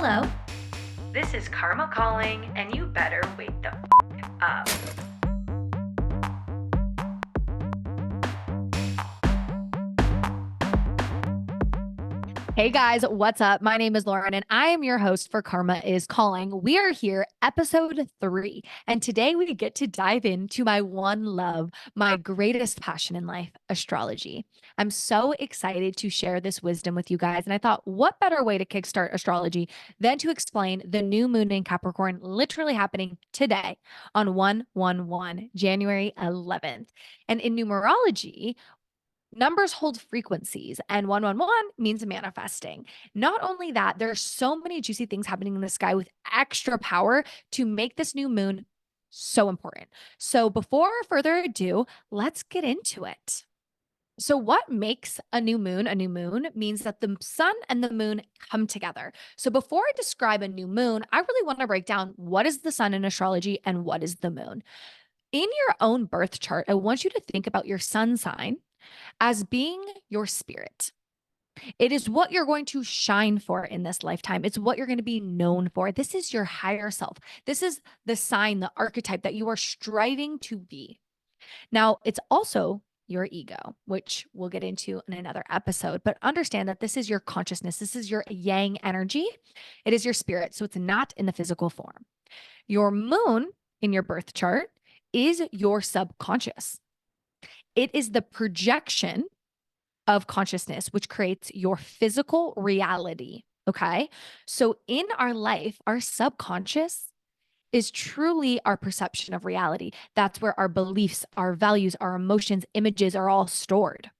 Hello, this is Karma calling, and you better wake the up. Hey guys, what's up? My name is Lauren and I am your host for Karma is Calling. We are here, episode 3, and today we get to dive into my one love, my greatest passion in life, astrology. I'm so excited to share this wisdom with you guys, and I thought, what better way to kickstart astrology than to explain the new moon in Capricorn literally happening today on 1/1/1, January 11th. And in numerology, numbers hold frequencies, and 111 means manifesting. Not only that, there are so many juicy things happening in the sky with extra power to make this new moon so important. So, before further ado, let's get into it. So, what makes a new moon a new moon means that the sun and the moon come together. So, before I describe a new moon, I really want to break down what is the sun in astrology and what is the moon. In your own birth chart, I want you to think about your sun sign as being your spirit. It is what you're going to shine for in this lifetime. It's what you're going to be known for. This is your higher self. This is the sign, the archetype that you are striving to be. Now, it's also your ego, which we'll get into in another episode, but understand that this is your consciousness. This is your yang energy. It is your spirit. So it's not in the physical form. Your moon in your birth chart is your subconscious. It is the projection of consciousness, which creates your physical reality. Okay. So in our life, our subconscious is truly our perception of reality. That's where our beliefs, our values, our emotions, images are all stored.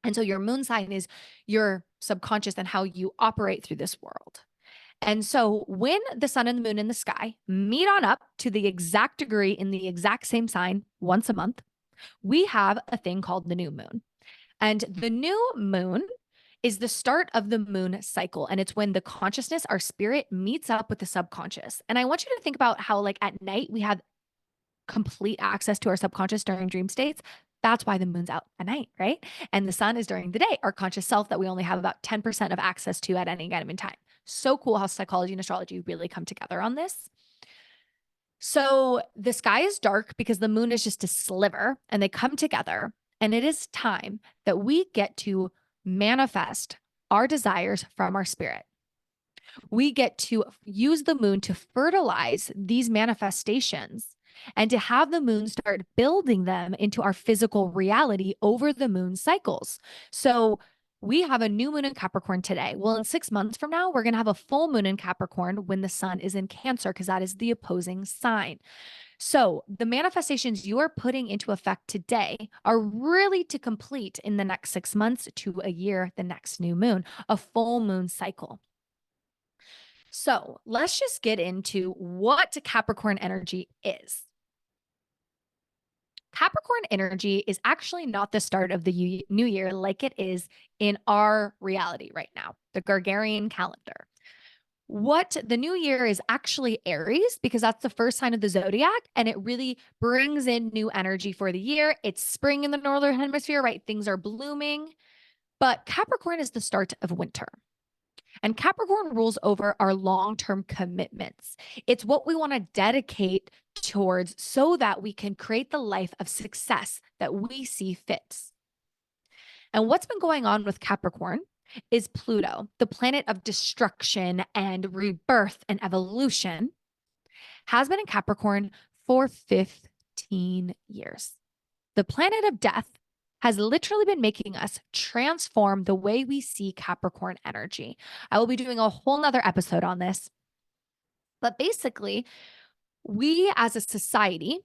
And so your moon sign is your subconscious and how you operate through this world. And so when the sun and the moon in the sky meet on up to the exact degree in the exact same sign once a month, we have a thing called the new moon. And the new moon is the start of the moon cycle. And it's when the consciousness, our spirit, meets up with the subconscious. And I want you to think about how, like, at night, we have complete access to our subconscious during dream states. That's why the moon's out at night, right? And the sun is during the day, our conscious self that we only have about 10% of access to at any given time. So cool how psychology and astrology really come together on this. So the sky is dark because the moon is just a sliver and they come together. And it is time that we get to manifest our desires from our spirit. We get to use the moon to fertilize these manifestations and to have the moon start building them into our physical reality over the moon cycles. So we have a new moon in Capricorn today. Well, in 6 months from now, we're going to have a full moon in Capricorn when the sun is in Cancer, because that is the opposing sign. So the manifestations you are putting into effect today are really to complete in the next 6 months to a year, the next new moon, a full moon cycle. So let's just get into what Capricorn energy is. Capricorn energy is actually not the start of the new year like it is in our reality right now, the Gregorian calendar. What the new year is actually Aries, because that's the first sign of the zodiac, and it really brings in new energy for the year. It's spring in the northern hemisphere, right? Things are blooming, but Capricorn is the start of winter. And Capricorn rules over our long-term commitments. It's what we want to dedicate towards so that we can create the life of success that we see fits. And what's been going on with Capricorn is Pluto, the planet of destruction and rebirth and evolution, has been in Capricorn for 15 years. The planet of death has literally been making us transform the way we see Capricorn energy. I will be doing a whole nother episode on this. But basically, we as a society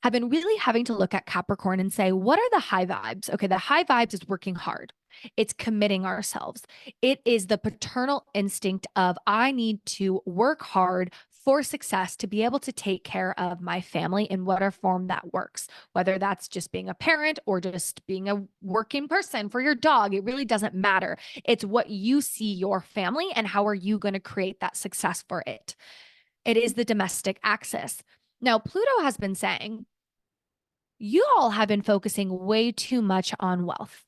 have been really having to look at Capricorn and say, what are the high vibes? Okay, the high vibes is working hard. It's committing ourselves. It is the paternal instinct of, I need to work hard for success to be able to take care of my family in whatever form that works, whether that's just being a parent or just being a working person for your dog. It really doesn't matter. It's what you see your family and how are you going to create that success for it. It is the domestic axis. Now, Pluto has been saying, you all have been focusing way too much on wealth.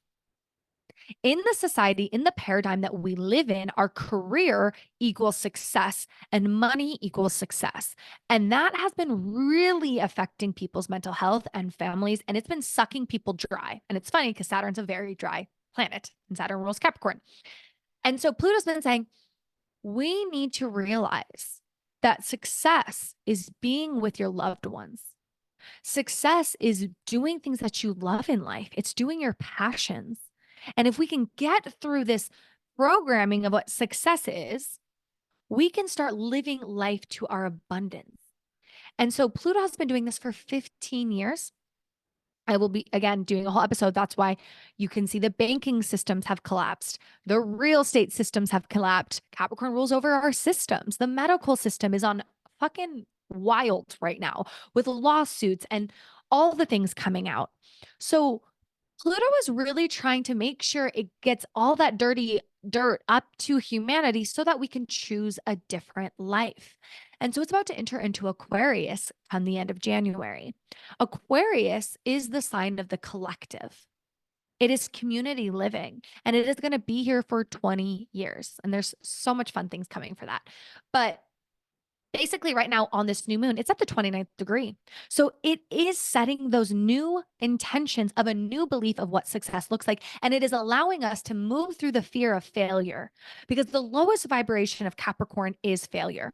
In the society, in the paradigm that we live in, our career equals success and money equals success. And that has been really affecting people's mental health and families, and it's been sucking people dry. And it's funny because Saturn's a very dry planet, and Saturn rules Capricorn. And so Pluto's been saying, we need to realize that success is being with your loved ones. Success is doing things that you love in life. It's doing your passions. And if we can get through this programming of what success is, we can start living life to our abundance. And so Pluto has been doing this for 15 years. I will be, again, doing a whole episode. That's why you can see the banking systems have collapsed. The real estate systems have collapsed. Capricorn rules over our systems. The medical system is on fucking wild right now with lawsuits and all the things coming out. So Pluto is really trying to make sure it gets all that dirty dirt up to humanity so that we can choose a different life. And so it's about to enter into Aquarius on the end of January. Aquarius is the sign of the collective. It is community living, and it is going to be here for 20 years. And there's so much fun things coming for that. But basically right now on this new moon, it's at the 29th degree. So it is setting those new intentions of a new belief of what success looks like. And it is allowing us to move through the fear of failure, because the lowest vibration of Capricorn is failure.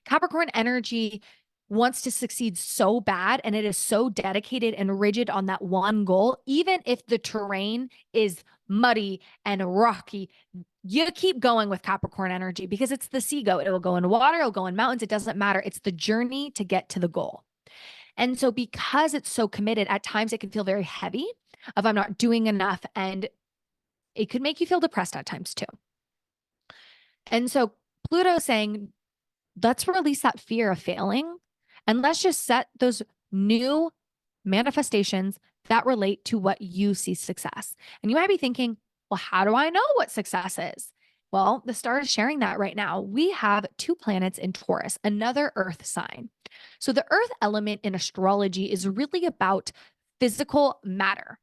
Capricorn energy wants to succeed so bad, and it is so dedicated and rigid on that one goal, even if the terrain is muddy and rocky. You keep going with Capricorn energy because it's the sea goat. It will go in water, it'll go in mountains. It doesn't matter. It's the journey to get to the goal. And so because it's so committed, at times it can feel very heavy of I'm not doing enough. And it could make you feel depressed at times too. And so Pluto's saying, let's release that fear of failing and let's just set those new manifestations that relate to what you see success. And you might be thinking, well, how do I know what success is? Well, the star is sharing that right now. We have 2 planets in Taurus, another earth sign. So the earth element in astrology is really about physical matter.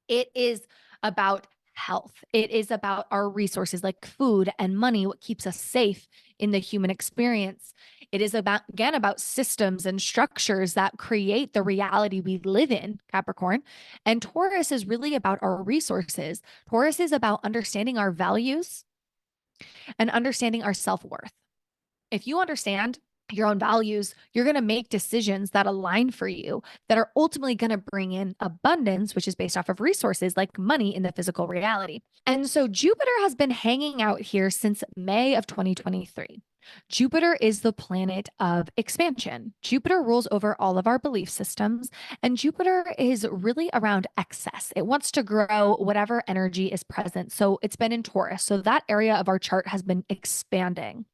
It is about health. It is about our resources like food and money, what keeps us safe in the human experience. It is about, again, about systems and structures that create the reality we live in, Capricorn. And Taurus is really about our resources. Taurus is about understanding our values and understanding our self-worth. If you understand your own values, you're going to make decisions that align for you that are ultimately going to bring in abundance, which is based off of resources like money in the physical reality. And so Jupiter has been hanging out here since May of 2023. Jupiter is the planet of expansion. Jupiter rules over all of our belief systems, and Jupiter is really around excess. It wants to grow whatever energy is present. So it's been in Taurus. So that area of our chart has been expanding.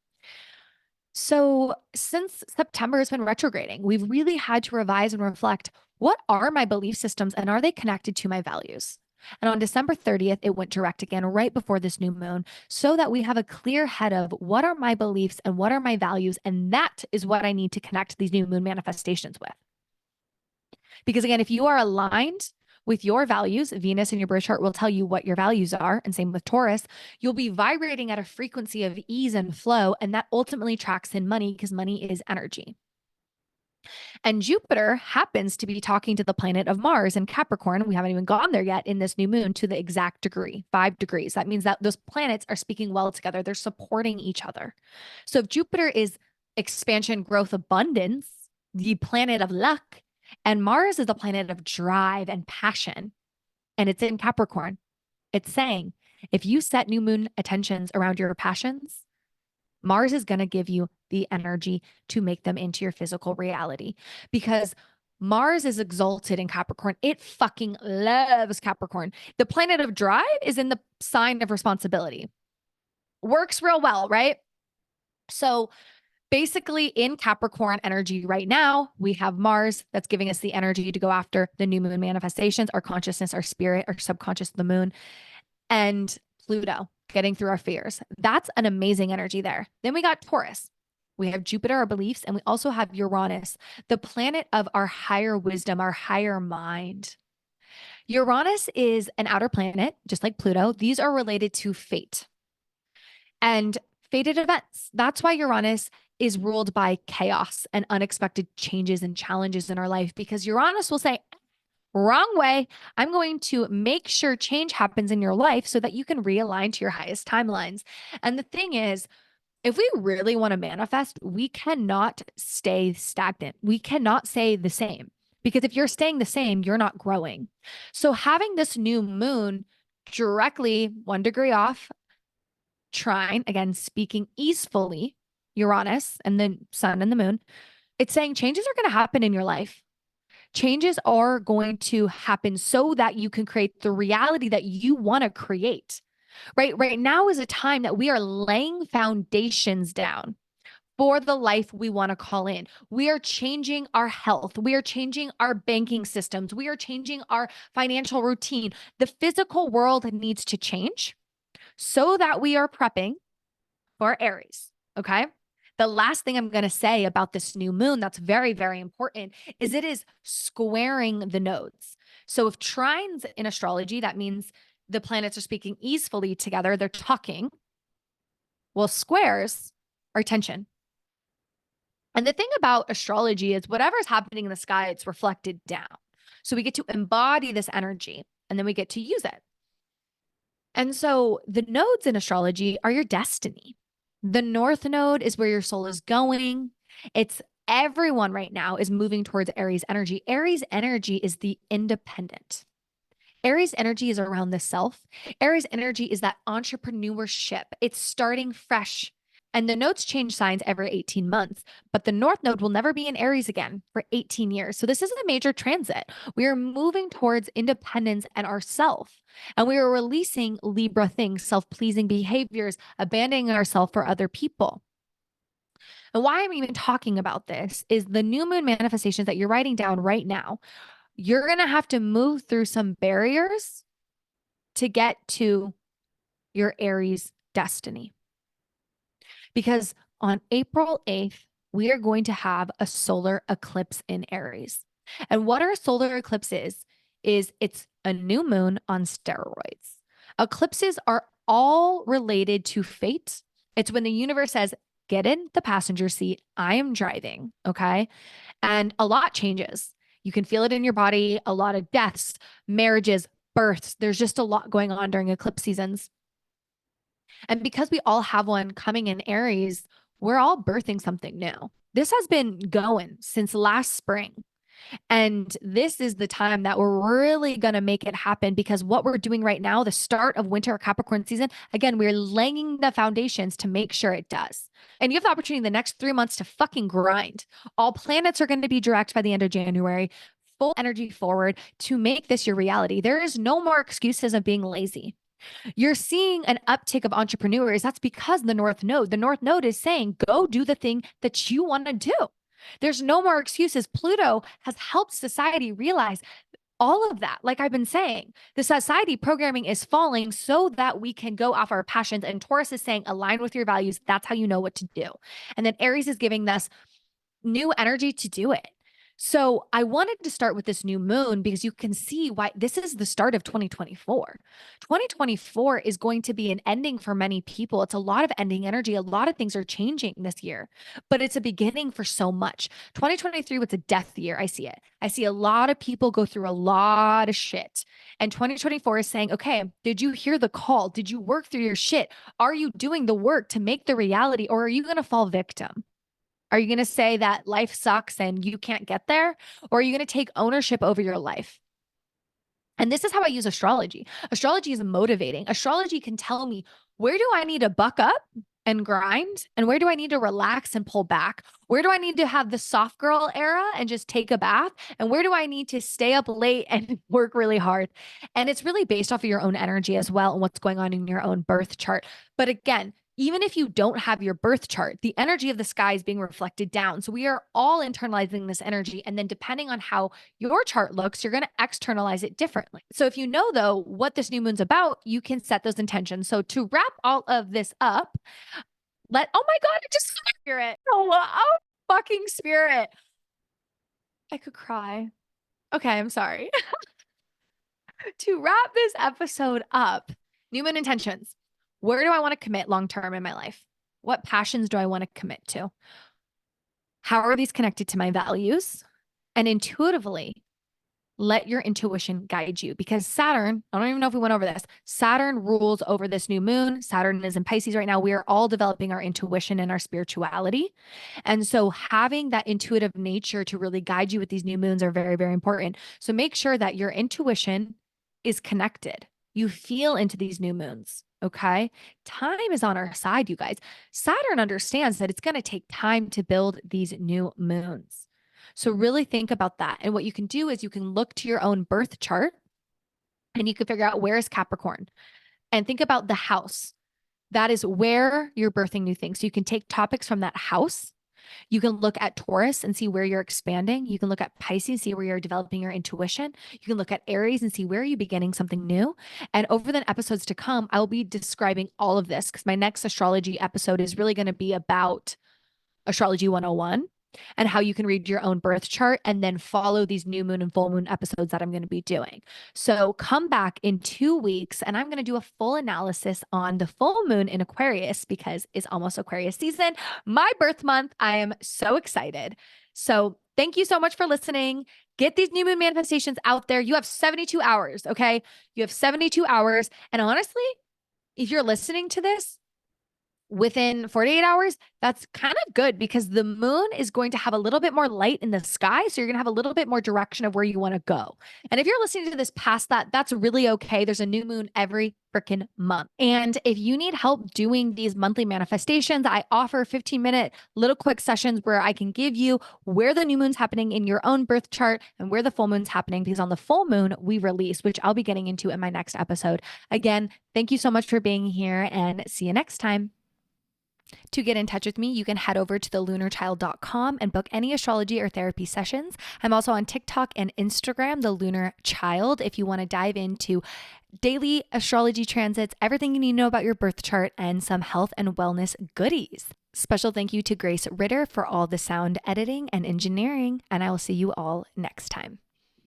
So since September has been retrograding, we've really had to revise and reflect, what are my belief systems and are they connected to my values? And on December 30th, it went direct again right before this new moon, so that we have a clear head of what are my beliefs and what are my values. And that is what I need to connect these new moon manifestations with. Because again, if you are aligned with your values, Venus in your birth chart will tell you what your values are. And same with Taurus, you'll be vibrating at a frequency of ease and flow. And that ultimately tracks in money because money is energy. And Jupiter happens to be talking to the planet of Mars in Capricorn. We haven't even gone there yet in this new moon to the exact degree, 5 degrees. That means that those planets are speaking well together. They're supporting each other. So if Jupiter is expansion, growth, abundance, the planet of luck, and Mars is the planet of drive and passion, and it's in Capricorn, it's saying, if you set new moon attentions around your passions, Mars is going to give you the energy to make them into your physical reality, because Mars is exalted in Capricorn. It fucking loves Capricorn. The planet of drive is in the sign of responsibility. Works real well, right? So basically in Capricorn energy right now, we have Mars that's giving us the energy to go after the new moon manifestations, our consciousness, our spirit, our subconscious, the moon, and Pluto getting through our fears. That's an amazing energy there. Then we got Taurus. We have Jupiter, our beliefs, and we also have Uranus, the planet of our higher wisdom, our higher mind. Uranus is an outer planet, just like Pluto. These are related to fate and fated events. That's why Uranus is ruled by chaos and unexpected changes and challenges in our life, because Uranus will say, wrong way. I'm going to make sure change happens in your life so that you can realign to your highest timelines. And the thing is, if we really want to manifest, we cannot stay stagnant. We cannot stay the same, because if you're staying the same, you're not growing. So having this new moon directly 1 degree off, trine, again, speaking easefully, Uranus and the sun and the moon, it's saying changes are going to happen in your life. Changes are going to happen so that you can create the reality that you want to create. Right now is a time that we are laying foundations down for the life we want to call in. We are changing our health. We are changing our banking systems. We are changing our financial routine. The physical world needs to change so that we are prepping for Aries. Okay. The last thing I'm going to say about this new moon that's very, very important is it is squaring the nodes. So if trines in astrology, that means the planets are speaking easefully together, they're talking. Well, squares are tension. And the thing about astrology is whatever's happening in the sky, it's reflected down. So we get to embody this energy and then we get to use it. And so the nodes in astrology are your destiny. The North Node is where your soul is going. It's everyone right now is moving towards Aries energy. Aries energy is the independent. Aries energy is around the self. Aries energy is that entrepreneurship. It's starting fresh. And the nodes change signs every 18 months, but the North Node will never be in Aries again for 18 years. So this is a major transit. We are moving towards independence and ourself. And we are releasing Libra things, self-pleasing behaviors, abandoning ourselves for other people. And why I'm even talking about this is the new moon manifestations that you're writing down right now. You're going to have to move through some barriers to get to your Aries destiny. Because on April 8th, we are going to have a solar eclipse in Aries. And what our solar eclipse is it's a new moon on steroids. Eclipses are all related to fate. It's when the universe says, get in the passenger seat, I am driving, okay? And a lot changes. You can feel it in your body, a lot of deaths, marriages, births. There's just a lot going on during eclipse seasons. And because we all have one coming in Aries, we're all birthing something new. This has been going since last spring. And this is the time that we're really going to make it happen, because what we're doing right now, the start of winter Capricorn season, again, we're laying the foundations to make sure it does. And you have the opportunity in the next 3 months to fucking grind. All planets are going to be direct by the end of January, full energy forward to make this your reality. There is no more excuses of being lazy. You're seeing an uptick of entrepreneurs. That's because the North Node is saying, go do the thing that you want to do. There's no more excuses. Pluto has helped society realize all of that. Like I've been saying, the society programming is falling so that we can go off our passions. And Taurus is saying, align with your values. That's how you know what to do. And then Aries is giving us new energy to do it. So I wanted to start with this new moon because you can see why this is the start of 2024. 2024 is going to be an ending for many people. It's a lot of ending energy. A lot of things are changing this year, but it's a beginning for so much. 2023 was a death year. I see it. I see a lot of people go through a lot of shit. And 2024 is saying, okay, did you hear the call? Did you work through your shit? Are you doing the work to make the reality, or are you going to fall victim? Are you going to say that life sucks and you can't get there? Or are you going to take ownership over your life? And this is how I use astrology. Astrology is motivating. Astrology can tell me, where do I need to buck up and grind? And where do I need to relax and pull back? Where do I need to have the soft girl era and just take a bath? And where do I need to stay up late and work really hard? And it's really based off of your own energy as well and what's going on in your own birth chart. But again, even if you don't have your birth chart, the energy of the sky is being reflected down. So we are all internalizing this energy. And then depending on how your chart looks, you're going to externalize it differently. So if you know, though, what this new moon's about, you can set those intentions. So to wrap all of this up, oh my God, I just saw spirit. Oh, fucking spirit. I could cry. Okay, I'm sorry. To wrap this episode up, new moon intentions. Where do I want to commit long term in my life? What passions do I want to commit to? How are these connected to my values? And intuitively, let your intuition guide you because Saturn, I don't even know if we went over this. Saturn rules over this new moon. Saturn is in Pisces right now. We are all developing our intuition and our spirituality. And so having that intuitive nature to really guide you with these new moons are very, very important. So make sure that your intuition is connected. You feel into these new moons. Okay. Time is on our side, you guys. Saturn understands that it's going to take time to build these new moons. So really think about that. And what you can do is you can look to your own birth chart and you can figure out where is Capricorn and think about the house. That is where you're birthing new things. So you can take topics from that house. You can look at Taurus and see where you're expanding. You can look at Pisces, see where you're developing your intuition. You can look at Aries and see where you're beginning something new. And over the episodes to come, I will be describing all of this because my next astrology episode is really going to be about Astrology 101 and how you can read your own birth chart and then follow these new moon and full moon episodes that I'm going to be doing. So come back in 2 weeks and I'm going to do a full analysis on the full moon in Aquarius because it's almost Aquarius season, my birth month. I am so excited. So thank you so much for listening. Get these new moon manifestations out there. You have 72 hours. Okay. You have 72 hours. And honestly, if you're listening to this, within 48 hours, that's kind of good because the moon is going to have a little bit more light in the sky. So you're going to have a little bit more direction of where you want to go. And if you're listening to this past that, that's really okay. There's a new moon every freaking month. And if you need help doing these monthly manifestations, I offer 15-minute little quick sessions where I can give you where the new moon's happening in your own birth chart and where the full moon's happening because on the full moon, we release, which I'll be getting into in my next episode. Again, thank you so much for being here and see you next time. To get in touch with me, you can head over to thelunarchild.com and book any astrology or therapy sessions. I'm also on TikTok and Instagram, The Lunar Child, if you want to dive into daily astrology transits, everything you need to know about your birth chart, and some health and wellness goodies. Special thank you to Grace Ritter for all the sound editing and engineering, and I will see you all next time.